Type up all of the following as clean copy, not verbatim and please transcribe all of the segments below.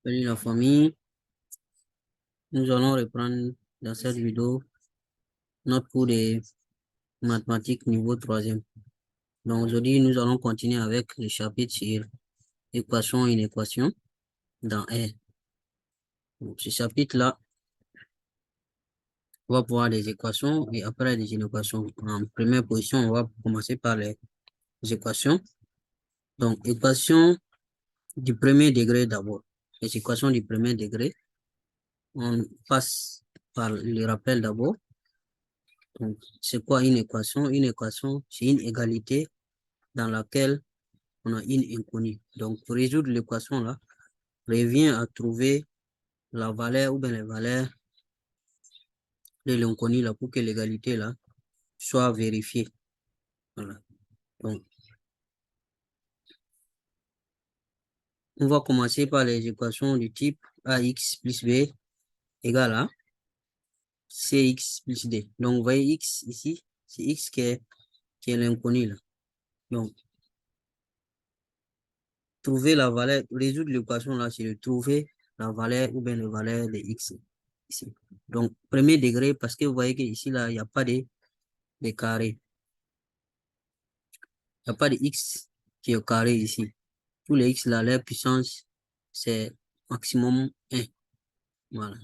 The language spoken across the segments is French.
Salut la famille, nous allons reprendre dans cette vidéo notre cours de mathématiques niveau 3e. Donc aujourd'hui, nous allons continuer avec le chapitre sur équation et inéquation dans R. Donc, ce chapitre-là, on va voir les équations et après les inéquations. En première position, on va commencer par les équations. Donc, équation du premier degré d'abord. Les équations du premier degré, on passe par le rappel d'abord. Donc, c'est quoi une équation? Une équation, c'est une égalité dans laquelle on a une inconnue. Donc, pour résoudre l'équation là, revient à trouver la valeur ou bien les valeurs de l'inconnu là pour que l'égalité là soit vérifiée. Voilà. Donc, on va commencer par les équations du type AX plus B égale à CX plus D. Donc, vous voyez X ici, c'est X qui est l'inconnu là. Donc, trouver la valeur, résoudre l'équation là, c'est de trouver la valeur ou bien la valeur de X ici. Donc, premier degré, parce que vous voyez que ici là, il n'y a pas de carré. Il n'y a pas de X qui est au carré ici. Tous les X là, leur puissance, c'est maximum 1. Voilà.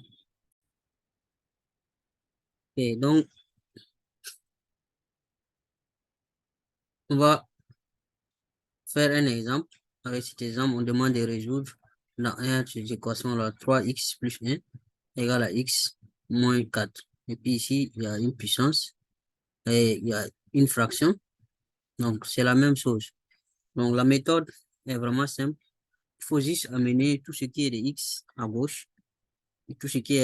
Et donc, on va faire un exemple. Avec cet exemple, on demande de résoudre dans cette équation là, 3x plus 1 égale à x moins 4. Et puis ici, il y a une puissance et il y a une fraction. Donc, c'est la même chose. Donc, la méthode est vraiment simple. Il faut juste amener tout ce qui est de x à gauche et tout ce qui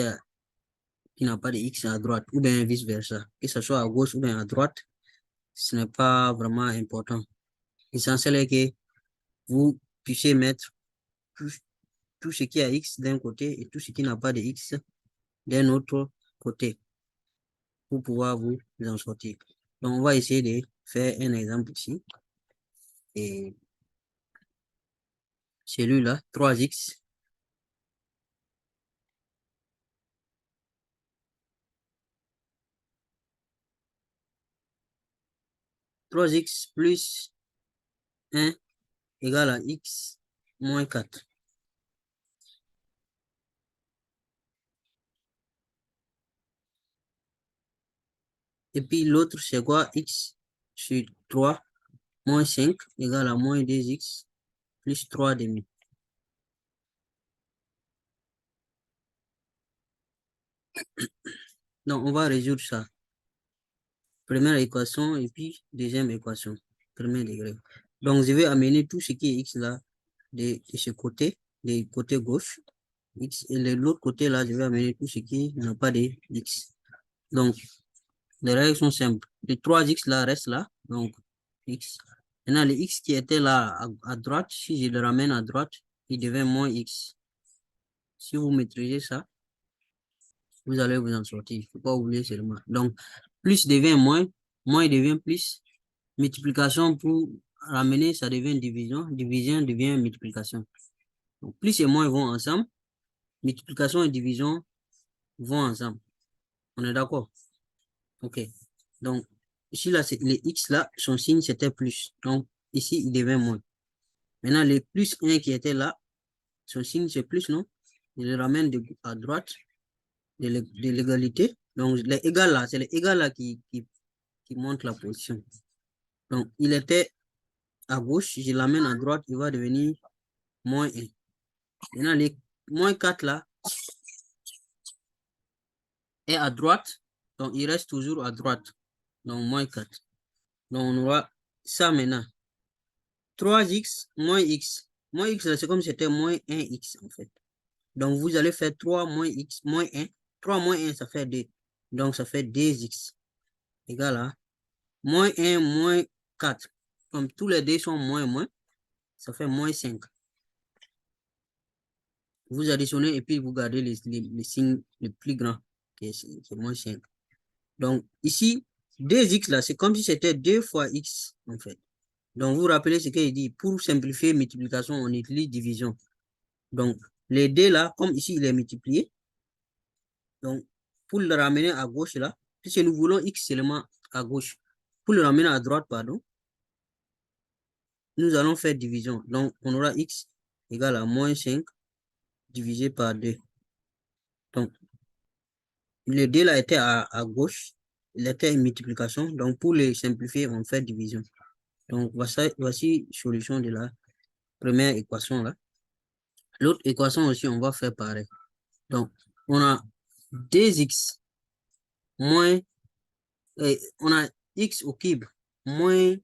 n'a pas de x à droite, ou bien vice-versa. Que ce soit à gauche ou bien à droite, ce n'est pas vraiment important. L'essentiel est que vous puissiez mettre tout ce qui a x d'un côté et tout ce qui n'a pas de x d'un autre côté pour pouvoir vous en sortir. Donc, on va essayer de faire un exemple ici. Et celui-là, 3x. 3x plus 1 égale à x moins 4. Et puis l'autre, c'est quoi? X sur 3 moins 5 égale à moins 2x plus 3 demi. Donc, on va résoudre ça. Première équation et puis deuxième équation. Premier degré. Donc, je vais amener tout ce qui est x là de ce côté, du côté gauche. X, et de l'autre côté là, je vais amener tout ce qui n'a pas de x. Donc, les règles sont simples. Les 3x là restent là. Donc, x. Maintenant, le x qui était là à droite, si je le ramène à droite, il devient moins x. Si vous maîtrisez ça, vous allez vous en sortir. Il ne faut pas oublier seulement. Donc, plus devient moins, moins devient plus. Multiplication pour ramener, ça devient division. Division devient multiplication. Donc, plus et moins vont ensemble. Multiplication et division vont ensemble. On est d'accord? OK. Donc, ici, là, les x, là, son signe, c'était plus. Donc, ici, il devient moins. Maintenant, les plus 1 qui était là, son signe, c'est plus, non? Il le ramène à droite de l'égalité. Donc, les égales là, c'est les égales là qui montrent la position. Donc, il était à gauche, je l'amène à droite, il va devenir moins 1. Maintenant, les moins 4 là est à droite, donc il reste toujours à droite. Donc, moins 4. Donc, on aura ça maintenant. 3x moins x. Moins x, c'est comme si c'était moins 1x en fait. Donc, vous allez faire 3 moins x moins 1. 3 moins 1, ça fait 2. Donc, ça fait 2x égal à moins 1 moins 4. Comme tous les deux sont moins moins, ça fait moins 5. Vous additionnez et puis vous gardez les signes le plus grand, qui est moins 5. Donc, ici, 2x là, c'est comme si c'était 2 fois x en fait. Donc, vous vous rappelez ce qu'il dit. Pour simplifier multiplication, on utilise division. Donc, Les D là, comme ici, il est multiplié. Donc, pour le ramener à gauche là, puisque nous voulons X seulement à gauche. Pour le ramener à droite, pardon, nous allons faire division. Donc, on aura X égale à moins 5 divisé par 2. Donc, le D là était à gauche. Il était une multiplication. Donc, pour les simplifier, on fait division. Donc, voici solution de la première équation là. L'autre équation aussi, on va faire pareil. Donc, on a 2x moins, on a x au cube moins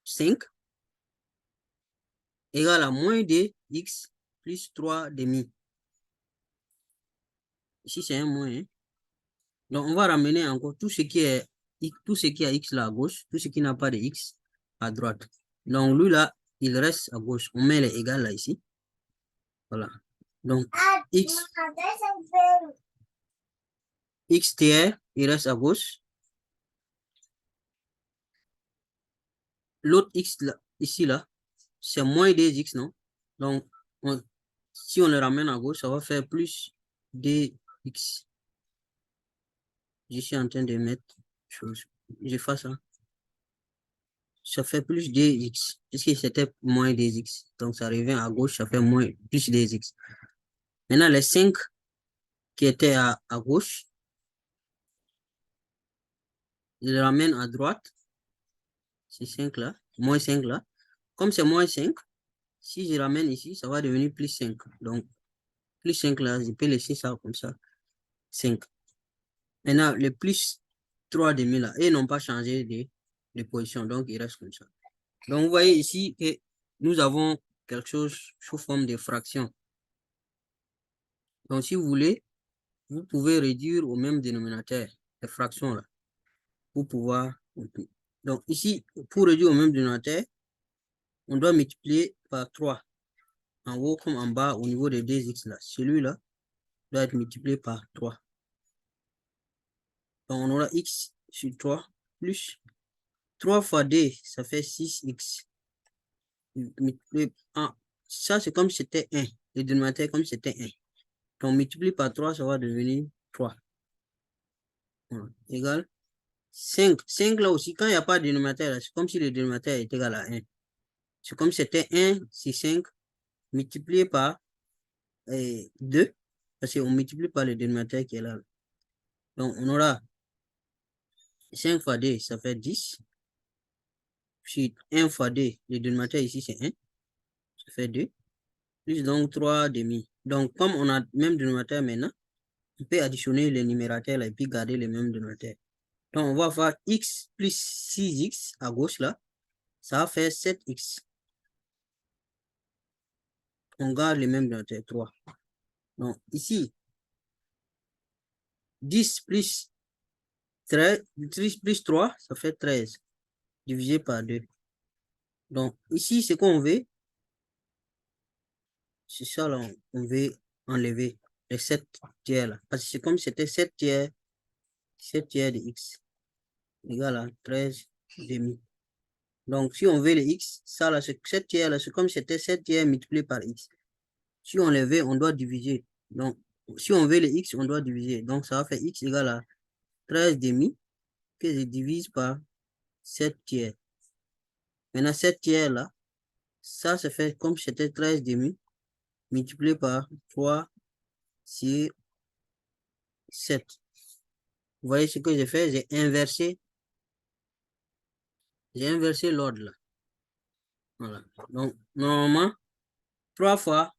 5 égale à moins 2x plus 3 demi. Ici, c'est un moins. Hein. Donc, on va ramener encore tout ce qui est a x là à gauche, tout ce qui n'a pas de x à droite. Donc, lui là, il reste à gauche. On met les égales là ici. Voilà. Donc, x tiers, il reste à gauche. L'autre x là, ici là, c'est moins 2x, non? Donc, si on le ramène à gauche, ça va faire plus 2x. Je suis en train de mettre chose. Je fais ça. Ça fait plus 2x, puisque c'était moins 2x. Donc, ça revient à gauche, ça fait moins, plus 2x. Maintenant, les 5 qui étaient à gauche, je les ramène à droite. Ces 5 là, moins 5 là. Comme c'est moins 5, si je ramène ici, ça va devenir plus 5. Donc, plus 5 là, je peux laisser ça comme ça. 5. Maintenant, le plus 3 demi là, et n'ont pas changé de position, donc il reste comme ça. Donc, vous voyez ici que nous avons quelque chose sous forme de fraction. Donc, si vous voulez, vous pouvez réduire au même dénominateur les fractions là, pour pouvoir... Donc, ici, pour réduire au même dénominateur, on doit multiplier par 3, en haut comme en bas, au niveau des 2x là. Celui-là doit être multiplié par 3. Donc, on aura x sur 3 plus 3 fois d, ça fait 6x. Ça, c'est comme si c'était 1. Le dénominateur, comme si c'était 1. Donc, multiplie par 3, ça va devenir 3. Voilà. Égal 5. 5 là aussi, quand il n'y a pas de dénominateur, c'est comme si le dénominateur est égal à 1. C'est comme si c'était 1, c'est 5, multiplié par 2, parce qu'on multiplie par le dénominateur qui est là. Donc, on aura 5 fois 2, ça fait 10. Puis 1 fois 2, le dénominateur ici, c'est 1. Ça fait 2. Plus donc 3 demi. Donc, comme on a le même dénominateur maintenant, on peut additionner les numérateurs là, et puis garder les mêmes dénominateurs. Donc, on va faire x plus 6x à gauche là. Ça va faire 7x. On garde les mêmes dénominateurs, 3. Donc, ici, 10 plus 13, 10 plus 3, ça fait 13. Divisé par 2. Donc, ici, ce qu'on veut, c'est ça là, on veut enlever les 7 tiers là. Parce que c'est comme si c'était 7 tiers de x égale à 13 demi. Donc, si on veut le x, ça là, 7 tiers là, c'est comme si c'était 7 tiers multiplié par x. Si on le veut, on doit diviser. Donc, si on veut le x, on doit diviser. Donc, ça va faire x égale à 13 demi que je divise par 7 tiers. Maintenant, 7 tiers là, ça se fait comme si c'était 13 demi multiplié par 3 sur 7. Vous voyez ce que j'ai fait? J'ai inversé l'ordre là. Voilà. Donc, normalement, 3 fois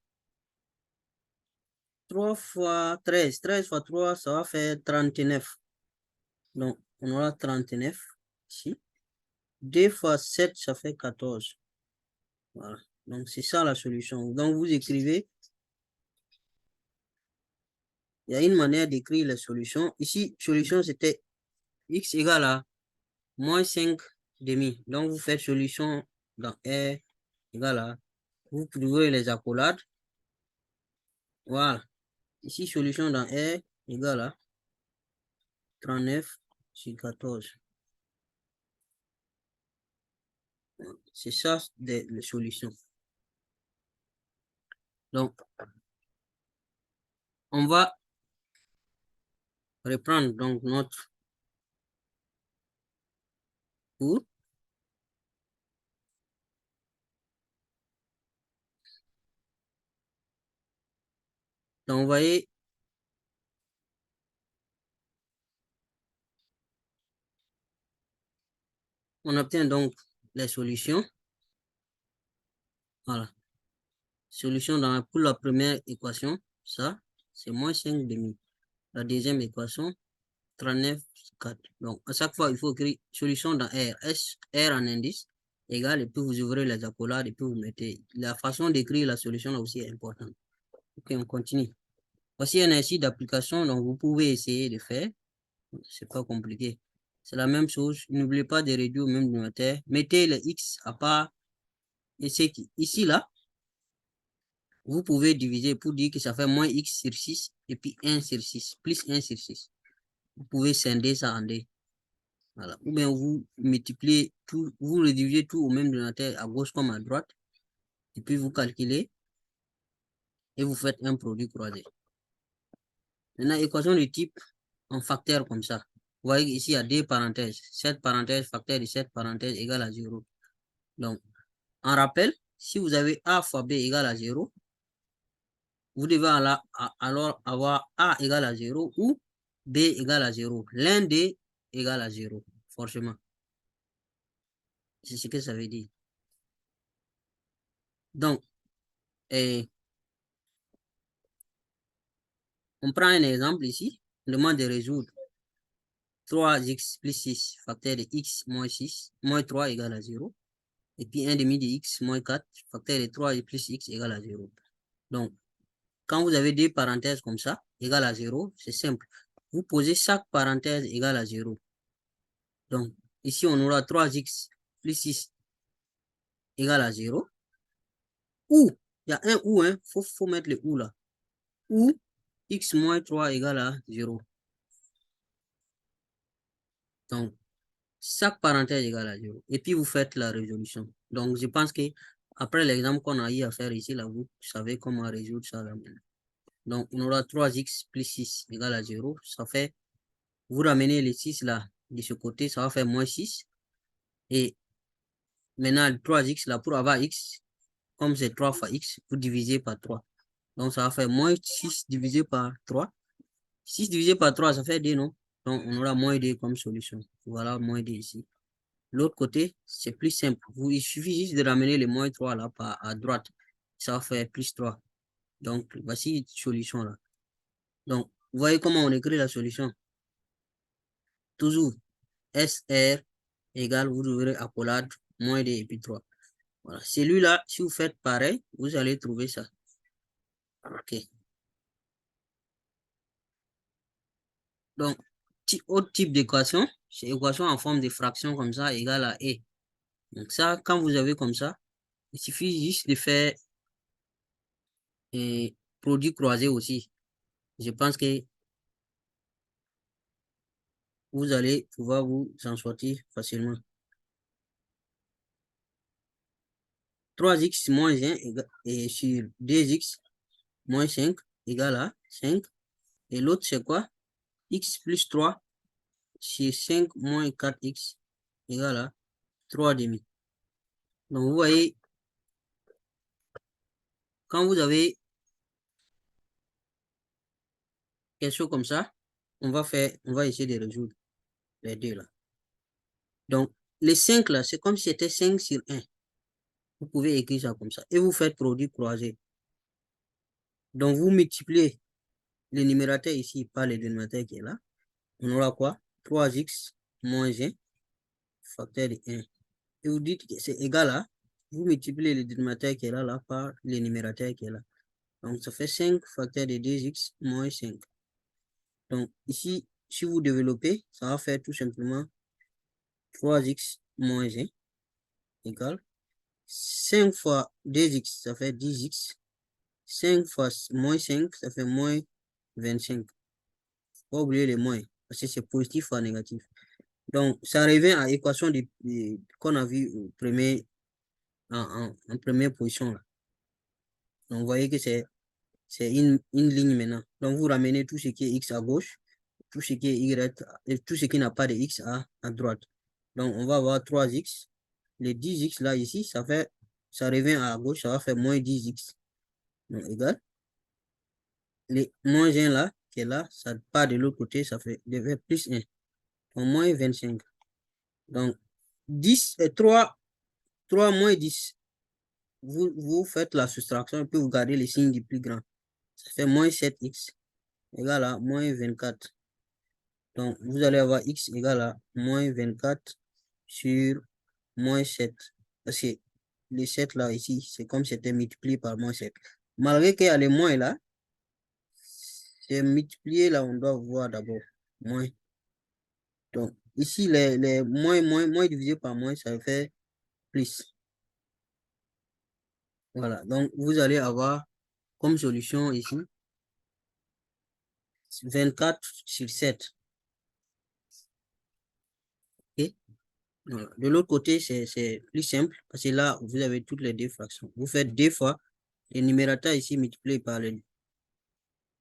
13. 13 fois 3, ça va faire 39. Donc, on aura 39 ici. 2 fois 7, ça fait 14. Voilà. Donc, c'est ça la solution. Donc, vous écrivez. Il y a une manière d'écrire la solution. Ici, solution, c'était x égale à moins 5 demi. Donc, vous faites solution dans R égale à... Vous trouvez les accolades. Voilà. Ici, solution dans R égale à 39 sur 14. C'est ça les solutions. Donc, on va reprendre donc notre cours. Donc, vous voyez, on obtient donc les solutions. Voilà. Solution pour la première équation, ça, c'est moins 5 demi. La deuxième équation, 39, 4. Donc, à chaque fois, il faut écrire solution dans R. R en indice, égal, et puis vous ouvrez les accolades, et puis vous mettez. La façon d'écrire la solution là aussi est importante. Ok, on continue. Voici un exercice d'application, donc vous pouvez essayer de faire. C'est pas compliqué. C'est la même chose. N'oubliez pas de réduire au même dénominateur. Mettez le X à part. Et c'est ici, là, vous pouvez diviser pour dire que ça fait moins X sur 6 et puis 1 sur 6, plus 1 sur 6. Vous pouvez scinder ça en deux. Voilà. Ou bien vous multipliez tout, vous le divisez tout au même dénominateur à gauche comme à droite. Et puis vous calculez et vous faites un produit croisé. Maintenant, équation de type en facteur comme ça. Vous voyez ici, il y a deux parenthèses. Cette parenthèse, facteur de cette parenthèse égale à 0. Donc, en rappel, si vous avez A fois B égale à 0, vous devez alors avoir A égale à 0 ou B égale à 0. L'un des égale à 0, forcément. C'est ce que ça veut dire. Donc, on prend un exemple ici. On demande de résoudre 3x plus 6, facteur de x moins 6, moins 3 égale à 0. Et puis 1 demi de x moins 4, facteur de 3 plus x égale à 0. Donc, quand vous avez deux parenthèses comme ça, égale à 0, c'est simple. Vous posez chaque parenthèse égale à 0. Donc, ici, on aura 3x plus 6 égale à 0. Ou, il y a un ou, hein, faut mettre le ou là. Ou x moins 3 égale à 0. Donc, chaque parenthèse égale à 0. Et puis, vous faites la résolution. Donc, je pense que après l'exemple qu'on a eu à faire ici, là, vous savez comment résoudre ça là maintenant. Donc, on aura 3x plus 6 égale à 0. Ça fait, vous ramenez les 6 là de ce côté, ça va faire moins 6. Et maintenant, 3x là, pour avoir x, comme c'est 3 fois x, vous divisez par 3. Donc, ça va faire moins 6 divisé par 3. 6 divisé par 3, ça fait 2, non? Donc, on aura moins 2 comme solution. Voilà, moins 2 ici. L'autre côté, c'est plus simple. Il suffit juste de ramener le moins 3 là à droite. Ça va faire plus 3. Donc, voici une solution là. Donc, vous voyez comment on écrit la solution. Toujours SR égale, vous devrez accolade, moins 2 et puis 3. Voilà. Celui-là, si vous faites pareil, vous allez trouver ça. OK. Donc, autre type d'équation, c'est équation en forme de fraction comme ça, égale à E. Donc ça, quand vous avez comme ça, il suffit juste de faire un produit croisé aussi. Je pense que vous allez pouvoir vous en sortir facilement. 3x moins 1 et sur 2x moins 5 égale à 5. Et l'autre, c'est quoi? X plus 3 sur 5 moins 4x égale à 3 demi. Donc, vous voyez, quand vous avez quelque chose comme ça, on va essayer de résoudre les deux là. Donc, les 5 là, c'est comme si c'était 5 sur 1. Vous pouvez écrire ça comme ça. Et vous faites produit croisé. Donc, vous multipliez le numérateur ici par le dénominateur qui est là. On aura quoi? 3x moins 1, facteur de 1. Et vous dites que c'est égal à, vous multipliez le dénominateur qui est là par le numérateur qui est là. Donc, ça fait 5 facteur de 2x moins 5. Donc, ici, si vous développez, ça va faire tout simplement 3x moins 1 égale 5 fois 2x, ça fait 10x. 5 fois moins 5, ça fait moins 25. Pas oublier les moins, parce que c'est positif fois négatif. Donc, ça revient à l'équation qu'on a vu en première position. Là. Donc, vous voyez que c'est une ligne maintenant. Donc, vous ramenez tout ce qui est x à gauche, tout ce qui est y, et tout ce qui n'a pas de x à droite. Donc, on va avoir 3x. Les 10x là, ici, ça revient à gauche, ça va faire moins 10x. Donc, égal. Les moins 1 là, qui est là, ça part de l'autre côté, ça fait plus 1. Donc, moins 25. Donc, 10 et 3 moins 10. Vous faites la soustraction et puis vous gardez les signes du plus grand. Ça fait moins 7x égale à moins 24. Donc, vous allez avoir x égale à moins 24 sur moins 7. Parce que les 7 là, ici, c'est comme si c'était multiplié par moins 7. Malgré qu'il y a les moins là, c'est multiplié là, on doit voir d'abord moins. Donc, ici, les moins divisé par moins, ça fait plus. Voilà, donc vous allez avoir comme solution ici 24 sur 7. Okay? Voilà. De l'autre côté, c'est plus simple parce que là, vous avez toutes les deux fractions. Vous faites deux fois les numérateurs ici multipliés par le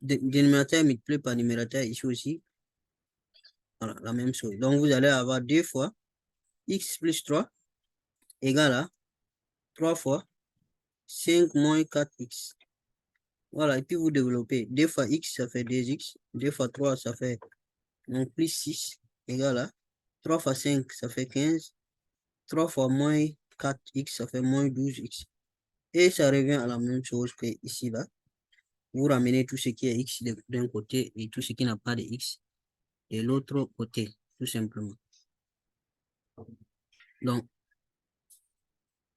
dénominateur multiplié par numérateur ici aussi. Voilà, la même chose. Donc, vous allez avoir deux fois x plus 3 égale à 3 fois 5 moins 4x. Voilà, et puis vous développez 2 fois x, ça fait 2x. 2 fois 3, ça fait donc plus 6 égale à 3 fois 5, ça fait 15. 3 fois moins 4x, ça fait moins 12x. Et ça revient à la même chose que ici, là. Vous ramenez tout ce qui est x d'un côté et tout ce qui n'a pas de x de l'autre côté, tout simplement. Donc,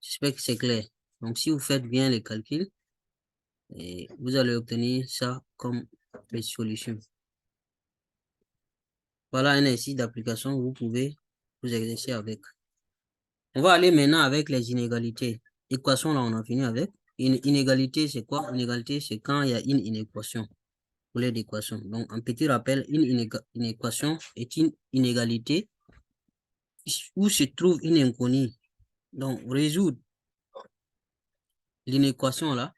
j'espère que c'est clair. Donc, si vous faites bien les calculs, vous allez obtenir ça comme les solutions. Voilà un exercice d'application, vous pouvez vous exercer avec. On va aller maintenant avec les inégalités. Équation, là, on a fini avec. Une inégalité, c'est quoi? Une inégalité, c'est quand il y a une inéquation. D'équation. Donc, un petit rappel, une équation est une inégalité où se trouve une inconnue. Donc, résoudre l'inéquation là,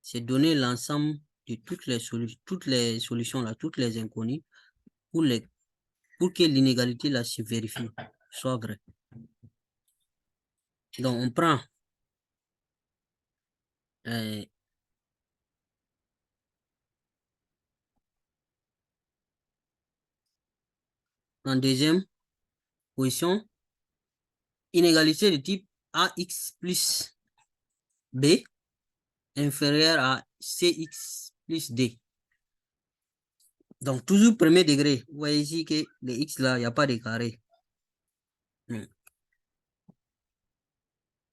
c'est donner l'ensemble de toutes les solutions là, toutes les inconnues pour que l'inégalité là se vérifie, soit vraie. Donc, on prend en deuxième position, inégalité de type AX plus B inférieur à CX plus D. Donc, toujours premier degré. Vous voyez ici que les x là, il n'y a pas de carré.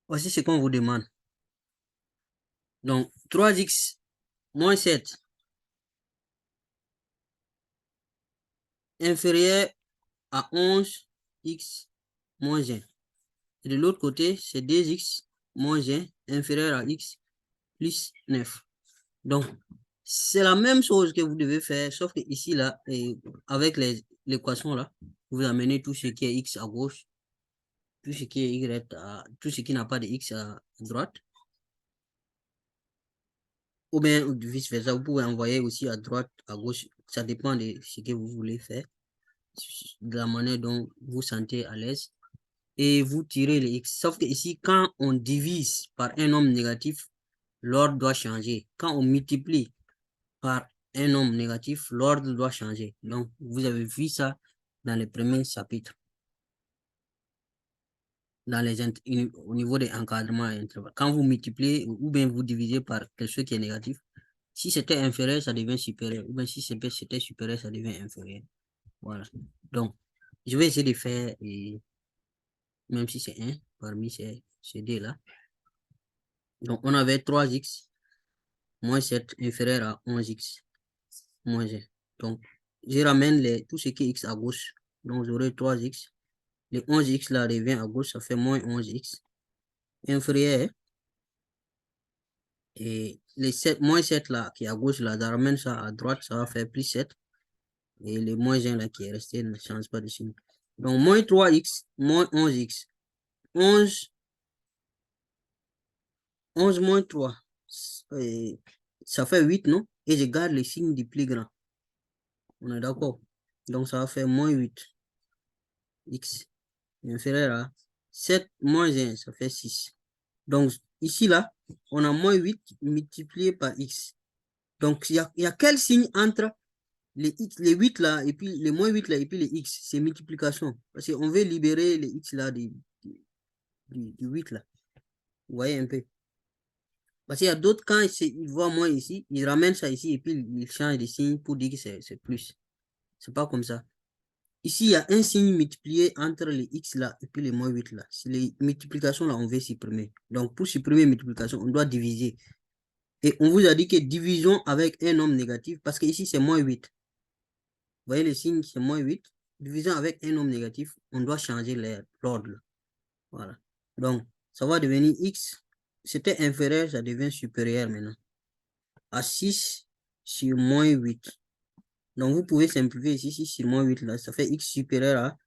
Voici ce qu'on vous demande. Donc, 3x moins 7 inférieur à 11x moins 1. Et de l'autre côté, c'est 2x moins 1 inférieur à x plus 9. Donc, c'est la même chose que vous devez faire, sauf que ici, là, avec l'équation, là, vous amenez tout ce qui est x à gauche, tout ce qui est y tout ce qui n'a pas de x à droite. Ou bien vice-versa, vous pouvez envoyer aussi à droite, à gauche, ça dépend de ce que vous voulez faire, de la manière dont vous sentez à l'aise. Et vous tirez les x. Sauf que ici, quand on divise par un nombre négatif, l'ordre doit changer. Quand on multiplie par un nombre négatif, l'ordre doit changer. Donc, vous avez vu ça dans les premiers chapitres. Au niveau des encadrements et intervalles. Quand vous multipliez ou bien vous divisez par quelque chose qui est négatif, si c'était inférieur, ça devient supérieur. Ou bien si c'était supérieur, ça devient inférieur. Voilà. Donc, je vais essayer de faire, même si c'est 1 parmi ces deux-là. Donc, on avait 3x moins 7 inférieur à 11x moins 1. Donc, je ramène tout ce qui est x à gauche. Donc, j'aurai 3x. Les 11x là revient à gauche, ça fait moins 11x inférieur. Et les 7, moins 7 là, qui est à gauche là, je ramène ça à droite, ça va faire plus 7. Et le moins 1 là qui est resté ne change pas de signe. Donc, moins 3x, moins 11x. 11 moins 3. ça fait 8, non? Et je garde le signe du plus grand. On est d'accord? Donc, ça va faire moins 8. X inférieur à 7 moins 1, ça fait 6. Donc, ici, là, on a moins 8 multiplié par X. Donc, il y a quel signe entre les 8 là, et puis les moins 8 là, et puis les X? C'est multiplication. Parce qu'on veut libérer les X là du 8 là. Vous voyez un peu? Parce qu'il y a d'autres, quand ils voient moins ici, ils ramènent ça ici et puis ils changent de signe pour dire que c'est plus. C'est pas comme ça. Ici, il y a un signe multiplié entre les X là et puis les moins 8 là. C'est les multiplications là, on veut supprimer. Donc, pour supprimer multiplication, on doit diviser. Et on vous a dit que division avec un nombre négatif, parce que ici, c'est moins 8. Vous voyez le signe, c'est moins 8. Division avec un nombre négatif, on doit changer l'ordre. Voilà. Donc, ça va devenir X. C'était inférieur, ça devient supérieur maintenant. À 6 sur moins 8. Donc, vous pouvez simplifier ici, 6 sur moins 8, là, ça fait X supérieur à,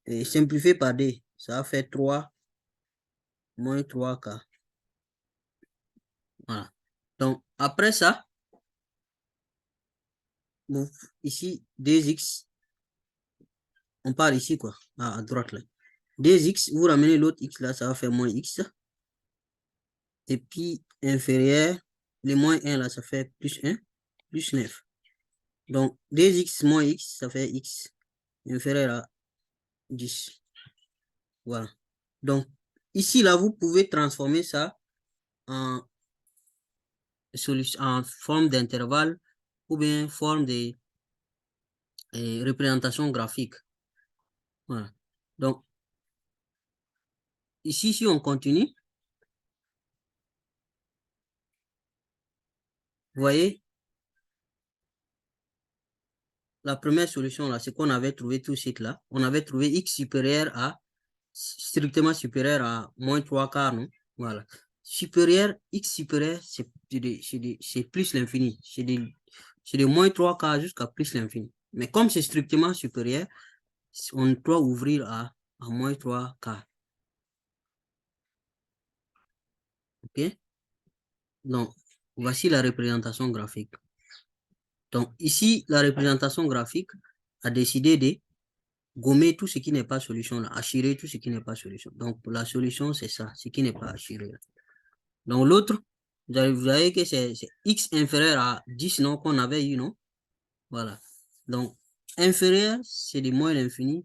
et simplifier par D, ça va faire 3 moins 3K. Voilà. Donc, après ça, bon, ici, 2X, on part ici, quoi, à droite, là. 2X, vous ramenez l'autre X, là, ça va faire moins X. Et puis, inférieur, les moins 1, là, ça fait plus 1, plus 9. Donc, 2X moins X, ça fait X inférieur à 10. Voilà. Donc, ici, là, vous pouvez transformer ça en en forme d'intervalle ou bien forme de représentation graphique. Voilà. Donc, ici, si on continue, vous voyez, la première solution, là, c'est qu'on avait trouvé tout de suite là. On avait trouvé X supérieur à, strictement supérieur à moins 3 quarts, non? Voilà. Supérieur, X supérieur, c'est plus l'infini. C'est de moins 3 quarts jusqu'à plus l'infini. Mais comme c'est strictement supérieur, on doit ouvrir à moins 3 quarts. OK? Donc, voici la représentation graphique. Donc, ici, la représentation graphique a décidé de gommer tout ce qui n'est pas solution, là, assurer tout ce qui n'est pas solution. Donc, la solution, c'est ça, ce qui n'est pas assuré. Donc, l'autre, vous voyez que c'est X inférieur à 10, non, qu'on avait eu, non? Voilà. Donc, inférieur, c'est de moins l'infini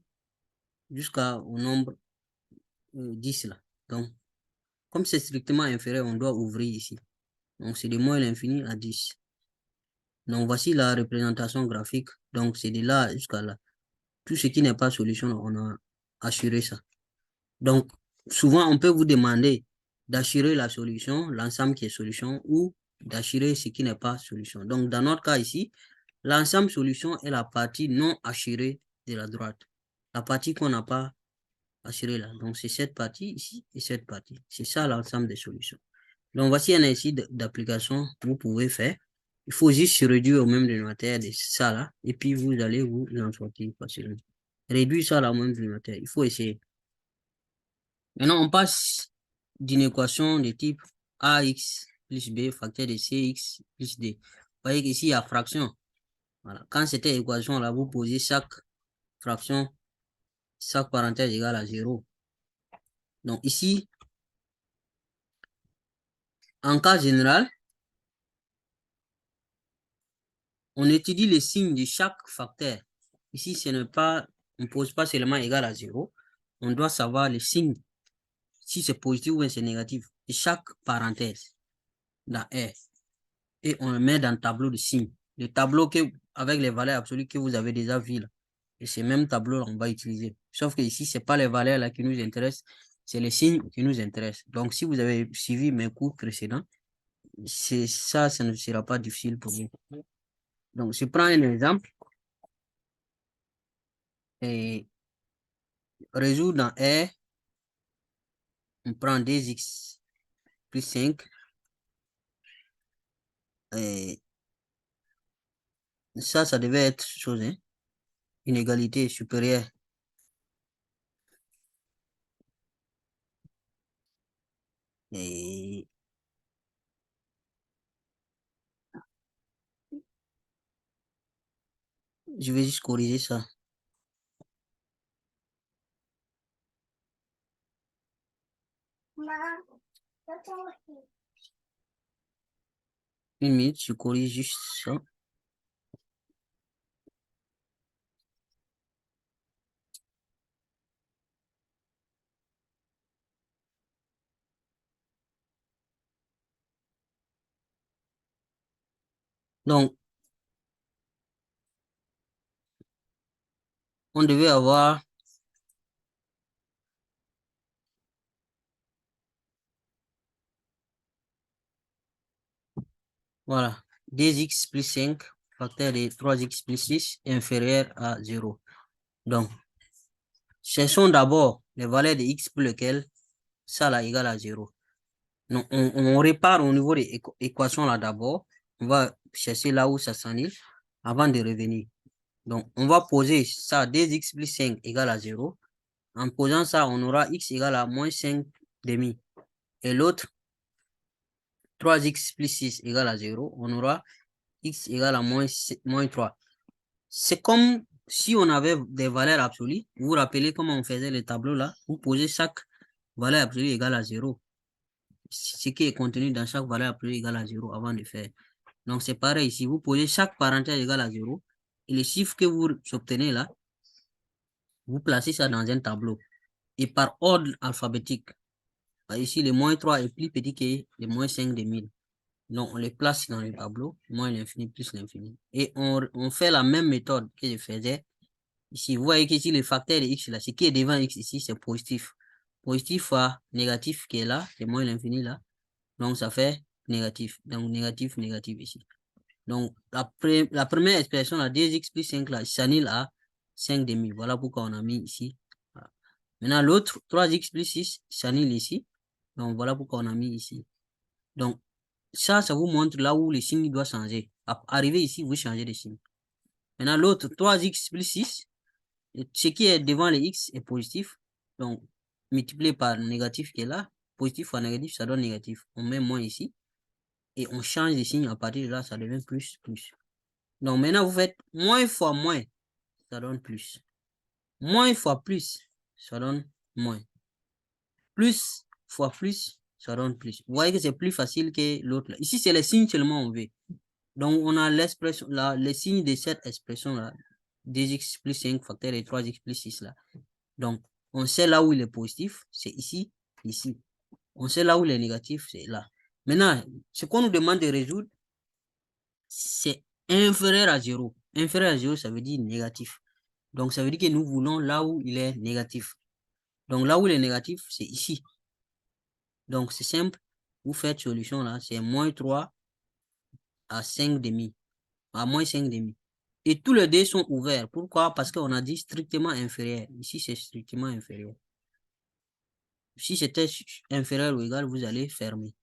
jusqu'au nombre 10, là. Donc, comme c'est strictement inférieur, on doit ouvrir ici. Donc, c'est de moins l'infini à 10. Donc, voici la représentation graphique. Donc, c'est de là jusqu'à là. Tout ce qui n'est pas solution, on a assuré ça. Donc, souvent, on peut vous demander d'assurer la solution, l'ensemble qui est solution, ou d'assurer ce qui n'est pas solution. Donc, dans notre cas ici, l'ensemble solution est la partie non assurée de la droite. La partie qu'on n'a pas assurée là. Donc, c'est cette partie ici et cette partie. C'est ça l'ensemble des solutions. Donc, voici un exercice d'application que vous pouvez faire. Il faut juste se réduire au même dénominateur de ça là, et puis vous allez vous en sortir facilement. Réduire ça à la même dénominateur. Il faut essayer. Maintenant, on passe d'une équation de type AX plus B facteur de CX plus D. Vous voyez qu'ici, il y a fraction. Voilà. Quand cette équation-là, vous posez chaque fraction, chaque parenthèse égale à 0. Donc ici, en cas général, on étudie les signes de chaque facteur. Ici, ce n'est pas, on ne pose pas seulement égal à 0. On doit savoir les signes, si c'est positif ou c'est négatif, de chaque parenthèse dans R. Et on le met dans le tableau de signes. Le tableau avec les valeurs absolues que vous avez déjà vues là. Et ces mêmes tableaux, on va utiliser. Sauf que ici, ce n'est pas les valeurs là qui nous intéressent, c'est les signes qui nous intéressent. Donc, si vous avez suivi mes cours précédents, ça ne sera pas difficile pour vous. Donc, je prends un exemple et résoudre dans R, on prend 2x plus 5. Et ça devait être chose, hein? Une égalité supérieure. Et je vais juste corriger ça. Une minute, je corrige juste ça. Donc, on devait avoir voilà, 2x plus 5 facteur de 3x plus 6 inférieur à 0. Donc, cherchons d'abord les valeurs de x pour lesquelles ça là égale à 0. Donc, on répare au niveau des équations là d'abord. On va chercher là où ça s'annule avant de revenir. Donc, on va poser ça, 2x plus 5 égale à 0. En posant ça, on aura x égale à moins 5 demi. Et l'autre, 3x plus 6 égale à 0. On aura x égale à moins 3. C'est comme si on avait des valeurs absolues. Vous vous rappelez comment on faisait les tableaux là? Vous posez chaque valeur absolue égale à 0. Ce qui est contenu dans chaque valeur absolue égale à 0 avant de faire. Donc, c'est pareil ici. Vous posez chaque parenthèse égale à 0. Et les chiffres que vous obtenez là, vous placez ça dans un tableau. Et par ordre alphabétique. Ici, le moins 3 est plus petit que le moins 5 de 1000. Donc, on les place dans le tableau, moins l'infini plus l'infini. Et on fait la même méthode que je faisais ici. Vous voyez qu'ici, le facteur de x là, ce qui est devant x ici, c'est positif. Positif fois négatif qui est là, c'est moins l'infini là. Donc, ça fait négatif. Donc, négatif, négatif ici. Donc, la première expression, la 2x plus 5 là, s'annule à 5 demi. Voilà pourquoi on a mis ici. Voilà. Maintenant, l'autre, 3x plus 6, s'annule ici. Donc, voilà pourquoi on a mis ici. Donc, ça vous montre là où le signe doit changer. Arrivé ici, vous changez de signe. Maintenant, l'autre, 3x plus 6, ce qui est devant le x est positif. Donc, multiplié par le négatif qui est là, positif fois négatif, ça donne négatif. On met moins ici. Et on change de signe. À partir de là, ça devient plus, plus. Donc, maintenant, vous faites moins fois moins, ça donne plus. Moins fois plus, ça donne moins. Plus fois plus, ça donne plus. Vous voyez que c'est plus facile que l'autre. Ici, c'est les signes seulement on veut. Donc, on a l'expression là, les signes de cette expression-là. 2x plus 5 facteur de 3x plus 6 là. Donc, on sait là où il est positif, c'est ici, ici. On sait là où il est négatif, c'est là. Maintenant, ce qu'on nous demande de résoudre, c'est inférieur à 0. Inférieur à 0, ça veut dire négatif. Donc, ça veut dire que nous voulons là où il est négatif. Donc, là où il est négatif, c'est ici. Donc, c'est simple. Vous faites solution là, c'est moins 3 à 5 demi. À moins 5 demi. Et tous les dés sont ouverts. Pourquoi? Parce qu'on a dit strictement inférieur. Ici, c'est strictement inférieur. Si c'était inférieur ou égal, vous allez fermer.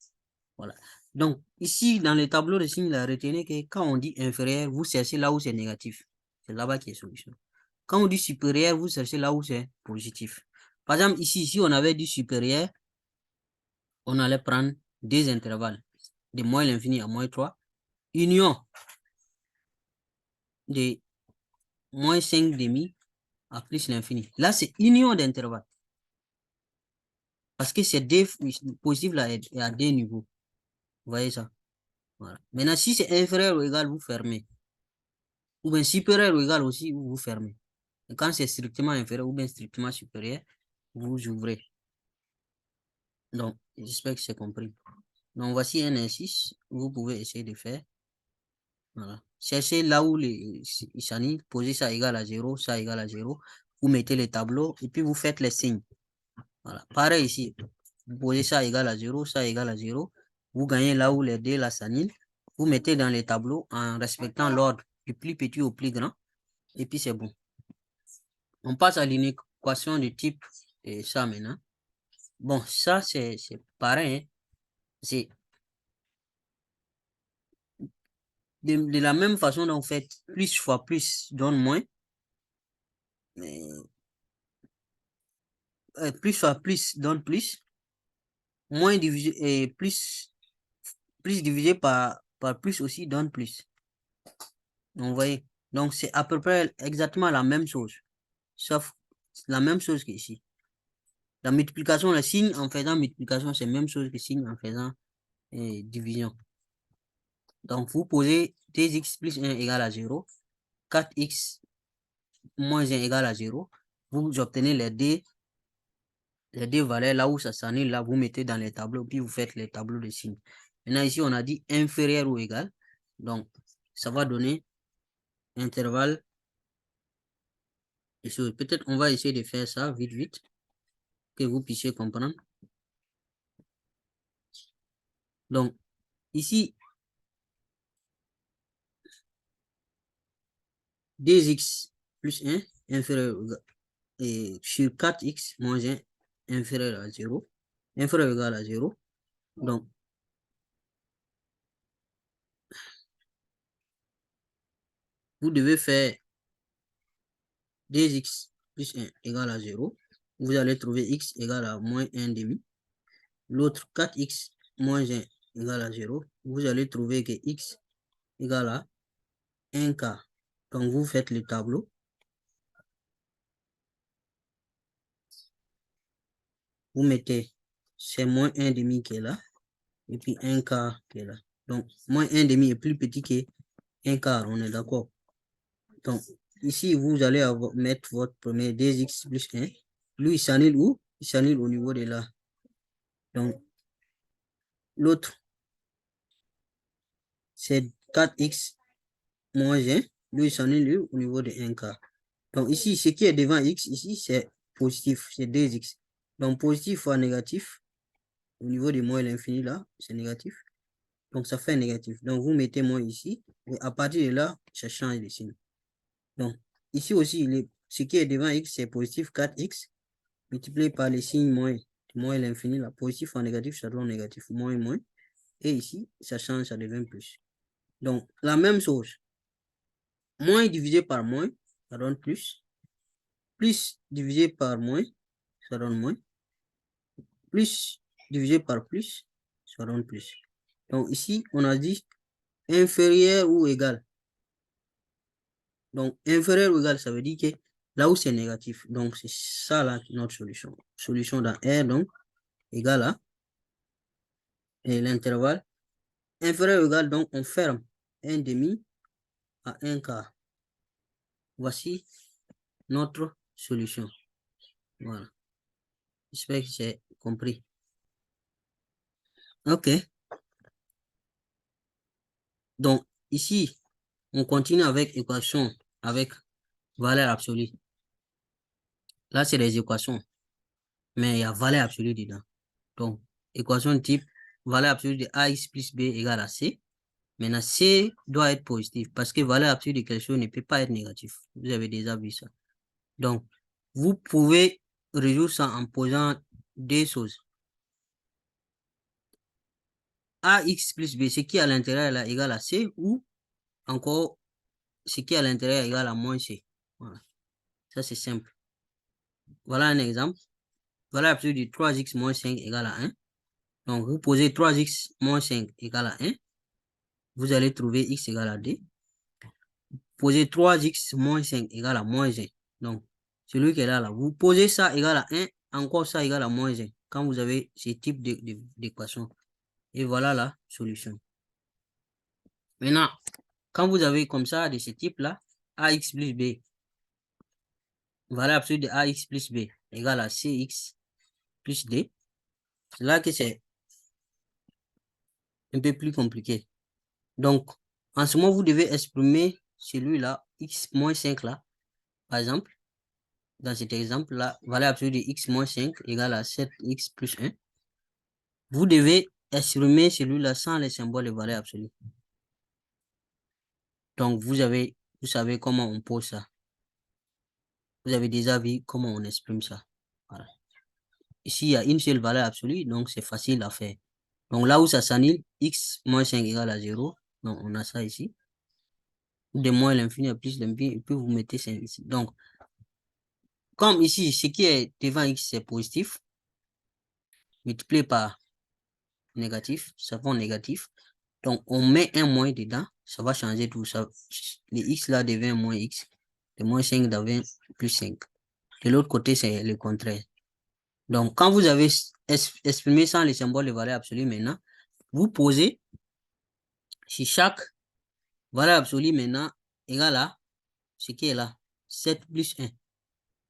Voilà. Donc, ici, dans le tableau de signes, retenez que quand on dit inférieur, vous cherchez là où c'est négatif. C'est là-bas qu'il y a solution. Quand on dit supérieur, vous cherchez là où c'est positif. Par exemple, ici, si on avait dit supérieur, on allait prendre deux intervalles, de moins l'infini à moins 3, union de moins 5 demi à plus l'infini. Là, c'est union d'intervalles. Parce que c'est deux positif là est à deux niveaux. Vous voyez ça? Voilà. Maintenant, si c'est inférieur ou égal, vous fermez. Ou bien supérieur ou égal aussi, vous fermez. Et quand c'est strictement inférieur ou bien strictement supérieur, vous ouvrez. Donc, j'espère que c'est compris. Donc, voici un exercice. Vous pouvez essayer de faire. Voilà. Cherchez là où les s'annulent, posez ça égal à 0, ça égal à 0. Vous mettez les tableaux et puis vous faites les signes. Voilà. Pareil ici. Vous posez ça égal à 0, ça égal à 0. Vous gagnez là où les deux là s'annulent. Vous mettez dans les tableaux en respectant l'ordre du plus petit au plus grand. Et puis c'est bon. On passe à l'inéquation de type et ça maintenant. Bon, ça c'est pareil. Hein. C'est de la même façon dont vous faites plus fois plus donne moins. Plus fois plus donne plus. Moins divisé et plus divisé par plus aussi donne plus. Donc, vous voyez. Donc, c'est à peu près exactement la même chose, sauf la même chose qu'ici. La multiplication, le signe en faisant multiplication, c'est la même chose que signe en faisant division. Donc, vous posez 2x plus 1 égale à 0, 4x moins 1 égale à 0. Vous obtenez les deux valeurs là où ça s'annule, là, vous mettez dans les tableaux, puis vous faites les tableaux de signes. Maintenant, ici, on a dit inférieur ou égal. Donc, ça va donner intervalle. Peut-être on va essayer de faire ça vite, vite, que vous puissiez comprendre. Donc, ici, 2x plus 1 inférieur et sur 4x moins 1 inférieur à 0, inférieur ou égal à 0. Donc, vous devez faire 2x plus 1 égale à 0. Vous allez trouver x égale à moins 1 demi. L'autre 4x moins 1 égale à 0. Vous allez trouver que x égale à 1 quart. Donc, vous faites le tableau. Vous mettez, c'est moins 1 demi qui est là. Et puis 1 quart qui est là. Donc, moins 1 demi est plus petit que 1 quart. On est d'accord. Donc, ici, vous allez mettre votre premier 2x plus 1. Lui, il s'annule où? Il s'annule au niveau de là. Donc, l'autre, c'est 4x moins 1. Lui, il s'annule au niveau de 1 quart. Donc, ici, ce qui est devant x, ici, c'est positif. C'est 2x. Donc, positif fois négatif. Au niveau de moins l'infini, là, c'est négatif. Donc, ça fait négatif. Donc, vous mettez moins ici. Et à partir de là, ça change de signe. Donc, ici aussi, ce qui est devant x, c'est positif 4x multiplié par les signes moins l'infini, là, positif en négatif, ça donne négatif, moins, moins. Et ici, ça change, ça devient plus. Donc, la même chose. Moins divisé par moins, ça donne plus. Plus divisé par moins, ça donne moins. Plus divisé par plus, ça donne plus. Donc, ici, on a dit inférieur ou égal. Donc, inférieur ou égal, ça veut dire que là où c'est négatif. Donc, c'est ça là notre solution. Solution dans R, donc, égal à et l'intervalle. Inférieur ou égal, donc, on ferme 1 demi à 1 quart. Voici notre solution. Voilà. J'espère que j'ai compris. OK. Donc, ici, on continue avec équation, avec valeur absolue. Là, c'est des équations, mais il y a valeur absolue dedans. Donc, équation de type valeur absolue de AX plus B égale à C. Maintenant, C doit être positif parce que valeur absolue de quelque chose ne peut pas être négatif. Vous avez déjà vu ça. Donc, vous pouvez résoudre ça en posant deux choses. AX plus B, ce qui est à l'intérieur là égale à C ou encore ce qui est à l'intérieur égale à moins C. Voilà. Ça, c'est simple. Voilà un exemple. Valeur absolue de 3x moins 5 égale à 1. Donc, vous posez 3x moins 5 égale à 1. Vous allez trouver x égale à 2. Posez 3x moins 5 égale à moins 1. Donc, celui qui est là, vous posez ça égale à 1, encore ça égale à moins 1, quand vous avez ce type d'équation. Et voilà la solution. Maintenant, quand vous avez comme ça, de ce type-là, ax plus b, valeur absolue de ax plus b égale à cx plus d, c'est là que c'est un peu plus compliqué. Donc, en ce moment, vous devez exprimer celui-là, x moins 5 là, par exemple. Dans cet exemple-là, valeur absolue de x moins 5 égale à 7x plus 1. Vous devez exprimer celui-là sans les symboles de valeur absolue. Donc, vous savez comment on pose ça. Vous avez déjà vu comment on exprime ça. Voilà. Ici, il y a une seule valeur absolue, donc c'est facile à faire. Donc, là où ça s'annule, x moins 5 égale à 0. Donc, on a ça ici. De moins l'infini à plus l'infini, et puis vous mettez 5 ici. Donc, comme ici, ce qui est devant x, c'est positif, multiplié par négatif, ça fait négatif. Donc, on met un moins dedans. ça va changer tout ça. Les x là devient moins x. Le moins 5 devient plus 5. De l'autre côté, c'est le contraire. Donc, quand vous avez exprimé sans les symboles de valeur absolue maintenant, vous posez si chaque valeur absolue maintenant égale à ce qui est là, 7 plus 1.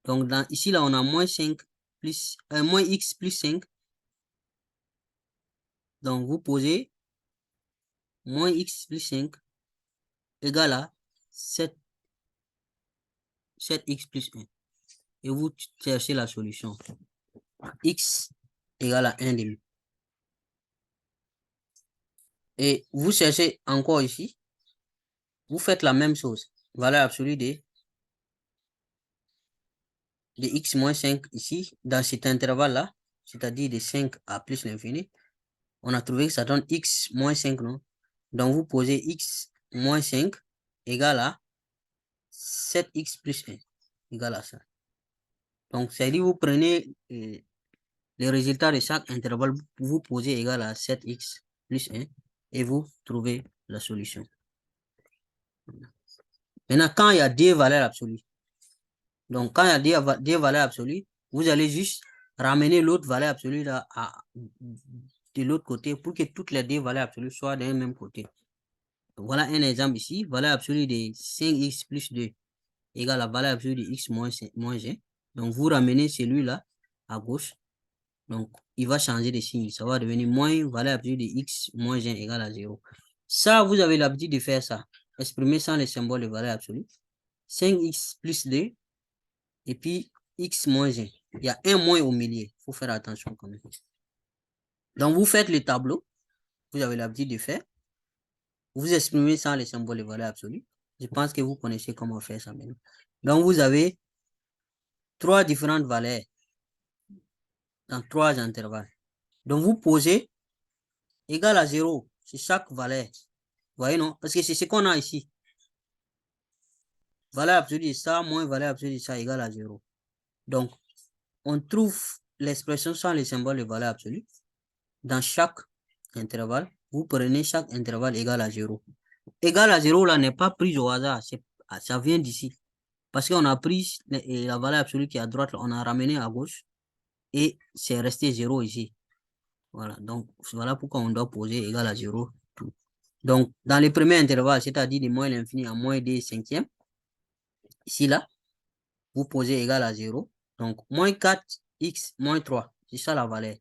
Donc, ici, là, on a moins 5 plus, moins x plus 5. Donc, vous posez moins x plus 5 égale à 7x plus 1. Et vous cherchez la solution. X égale à 1 demi. Et vous cherchez encore ici. Vous faites la même chose. Valeur absolue de x moins 5 ici, dans cet intervalle-là, c'est-à-dire de 5 à plus l'infini. On a trouvé que ça donne x moins 5, non? Donc, vous posez x moins 5 égale à 7x plus 1 égale à ça. Donc, c'est-à-dire vous prenez le résultat de chaque intervalle, vous posez égal à 7x plus 1 et vous trouvez la solution. Maintenant, quand il y a deux valeurs absolues, donc quand il y a deux valeurs absolues, vous allez juste ramener l'autre valeur absolue là de l'autre côté pour que toutes les deux valeurs absolues soient d'un même côté. Donc, voilà un exemple ici, valeur absolue de 5x plus 2 égale à la valeur absolue de x moins 1. Donc, vous ramenez celui-là à gauche. Donc, il va changer de signe. Ça va devenir moins valeur absolue de x moins 1 égale à 0. Ça, vous avez l'habitude de faire ça. Exprimer sans les symboles de valeur absolue. 5x plus 2 et puis x moins 1. Il y a un moins au milieu. Il faut faire attention quand même. Donc, vous faites le tableau. Vous avez l'habitude de faire. Vous exprimez sans les symboles de valeur absolue. Je pense que vous connaissez comment faire ça maintenant. Donc, vous avez trois différentes valeurs dans trois intervalles. Donc, vous posez égal à 0 sur chaque valeur. Vous voyez, non? Parce que c'est ce qu'on a ici. Valeur absolue de ça moins valeur absolue de ça égale à 0. Donc, on trouve l'expression sans les symboles de valeur absolue. Dans chaque intervalle, vous prenez chaque intervalle égal à 0. Égal à 0, là, n'est pas pris au hasard. Ça vient d'ici. Parce qu'on a pris la valeur absolue qui est à droite, on a ramené à gauche. Et c'est resté 0 ici. Voilà. Donc, voilà pourquoi on doit poser égal à 0. Donc, dans le premier intervalle, c'est-à-dire de moins l'infini à moins des cinquièmes, ici, là, vous posez égal à 0. Donc, moins 4x moins 3, c'est ça la valeur.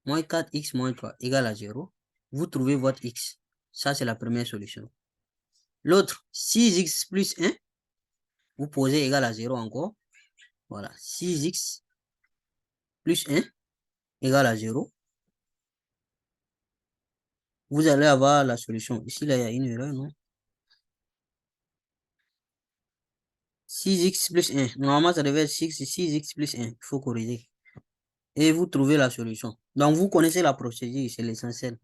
Moins 4x moins 3 égale à 0. Vous trouvez votre x. Ça, c'est la première solution. L'autre, 6x plus 1, vous posez égal à 0 encore. Voilà, 6x plus 1 égale à 0. Vous allez avoir la solution. Ici, là, il y a une erreur, non? 6x plus 1. Normalement, ça devait être 6x plus 1. Il faut corriger. Et vous trouvez la solution. Donc, vous connaissez la procédure, c'est l'essentiel.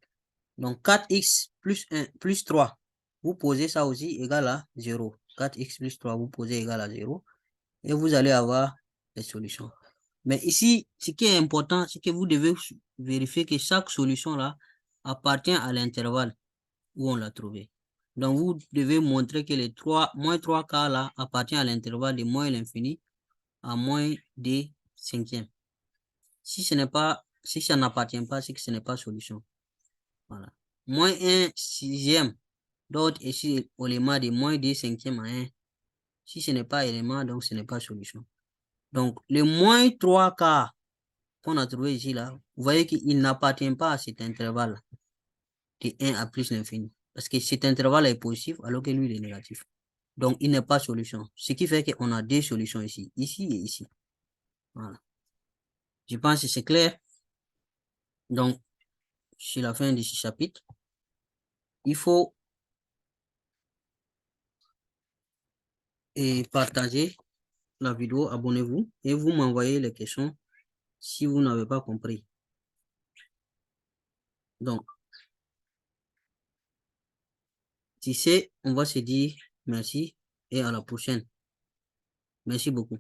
Donc, 4x plus 1 plus 3, vous posez ça aussi égal à 0. 4x plus 3, vous posez égal à 0. Et vous allez avoir les solutions. Mais ici, ce qui est important, c'est que vous devez vérifier que chaque solution là appartient à l'intervalle où on l'a trouvé. Donc, vous devez montrer que les moins 3 cas là appartient à l'intervalle de moins l'infini à moins des cinquièmes. Si ce n'est pas, si ça n'appartient pas, c'est que ce n'est pas solution. Voilà. Moins 1 sixième. D'autres ici, élément de moins 2 cinquièmes à 1. Si ce n'est pas élément, donc ce n'est pas solution. Donc, le moins 3 quarts qu'on a trouvé ici, là, vous voyez qu'il n'appartient pas à cet intervalle de 1 à plus l'infini. Parce que cet intervalle est positif alors que lui, il est négatif. Donc, il n'est pas solution. Ce qui fait qu'on a deux solutions ici et ici. Voilà. Je pense que c'est clair. Donc, c'est la fin de ce chapitre. Il faut partager la vidéo, abonnez-vous et vous m'envoyez les questions si vous n'avez pas compris. Donc, si c'est, on va se dire merci et à la prochaine. Merci beaucoup.